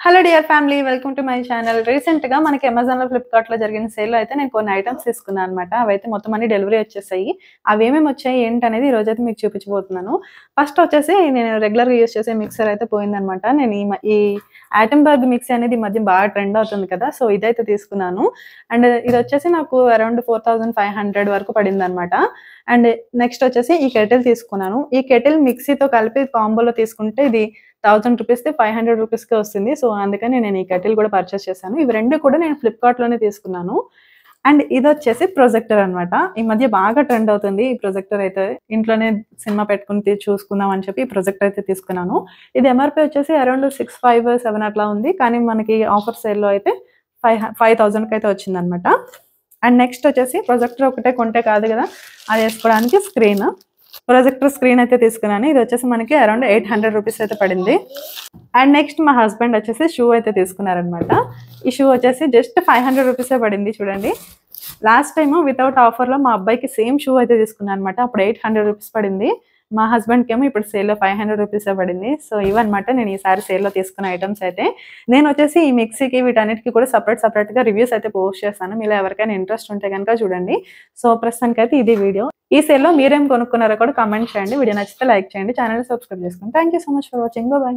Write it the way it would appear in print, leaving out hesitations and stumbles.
Hello dear family, welcome to my channel. రీసెంట్‌గా మనకి అమెజాన్‌లో, ఫ్లిప్‌కార్ట్‌లో జరిగిన సేల్‌లో అయితే నేను కొన్ని ఐటెమ్స్ తీసుకున్నాను అనమాట. అవైతే మొత్తం అన్ని డెలివరీ వచ్చేసాయి. అవేమేమి వచ్చాయి ఏంటనేది ఈరోజైతే మీకు చూపించబోతున్నాను. ఫస్ట్ వచ్చేసి నేను రెగ్యులర్‌గా యూజ్ చేసే మిక్సర్ అయితే పోయిందనమాట. నేను ఈ యాటెన్‌బర్గ్ మిక్సీ అనేది ఈ మధ్య బాగా ట్రెండ్ అవుతుంది కదా! సో, ఇదైతే తీసుకున్నాను. అండ్ ఇదొచ్చేసి నాకు అరౌండ్ 4500 వరకు పడిందనమాట. అండ్ నెక్స్ట్ వచ్చేసి ఈ కెటిల్ తీసుకున్నాను. ఈ కెటిల్ మిక్సీతో కలిపి కాంబోలో తీసుకుంటే ఇది 1000 రూపీస్‌ది 500 రూపీస్‌కే వస్తుంది. సో, అందుకని నేను ఈ కెటిల్ కూడా పర్చేస్ చేశాను. ఇవి 2 కూడా నేను ఫ్లిప్‌కార్ట్‌లోనే తీసుకున్నాను. అండ్ ఇదొచ్చేసి ప్రొజెక్టర్ అనమాట. ఈ మధ్య బాగా ట్రెండ్ అవుతుంది. ఈ ప్రొజెక్టర్ అయితే ఇంట్లోనే సినిమా పెట్టుకొని చూసుకుందాం అని చెప్పి ఈ ప్రొజెక్టర్ అయితే తీసుకున్నాను. ఇది ఎంఆర్‌పీ వచ్చేసి అరౌండ్ 6,500, 7 అట్లా ఉంది. కానీ మనకి ఆఫర్ సేల్‌లో అయితే 5,000కి అయితే వచ్చిందనమాట. అండ్ నెక్స్ట్ వచ్చేసి ప్రొజెక్టర్ ఒకటే కొంటే కాదు కదా! అది వేసుకోవడానికి స్క్రీన్. ప్రొజెక్టర్ స్క్రీన్ అయితే తీసుకున్నాను. ఇది వచ్చేసి మనకి అరౌండ్ 800 రూపీస్ అయితే పడింది. అండ్ నెక్స్ట్ మా హస్బెండ్ వచ్చేసి షూ అయితే తీసుకున్నారనమాట. ఈ షూ వచ్చేసి జస్ట్ 500 రూపీసే పడింది చూడండి. లాస్ట్ టైమ్ వితౌట్ ఆఫర్‌లో మా అబ్బాయికి సేమ్ షూ అయితే తీసుకున్నాను అనమాట. అప్పుడు 800 రూపీస్ పడింది. మా హస్బెండ్‌కేమో ఇప్పుడు సేల్‌లో 500 రూపీసే పడింది. సో, ఇవన్నమాట నేను ఈసారి సేల్‌లో తీసుకున్న ఐటెమ్స్ అయితే. నేనొచ్చేసి ఈ మిక్సీకి వీటన్నిటికి కూడా సెపరేట్‌గా రివ్యూస్ అయితే పోస్ట్ చేస్తాను. మీలో ఎవరికైనా ఇంట్రెస్ట్ ఉంటే గనుక చూడండి. సో, ప్రస్తుతానికైతే ఇది వీడియో. ఈ సేల్‌లో మీరేం కొనుక్కున్నారో కూడా కామెంట్ చేయండి. వీడియో నచ్చితే లైక్ చేయండి. ఛానెల్‌ని సబ్స్క్రైబ్ చేసుకోండి. Thank you so much for watching. By by.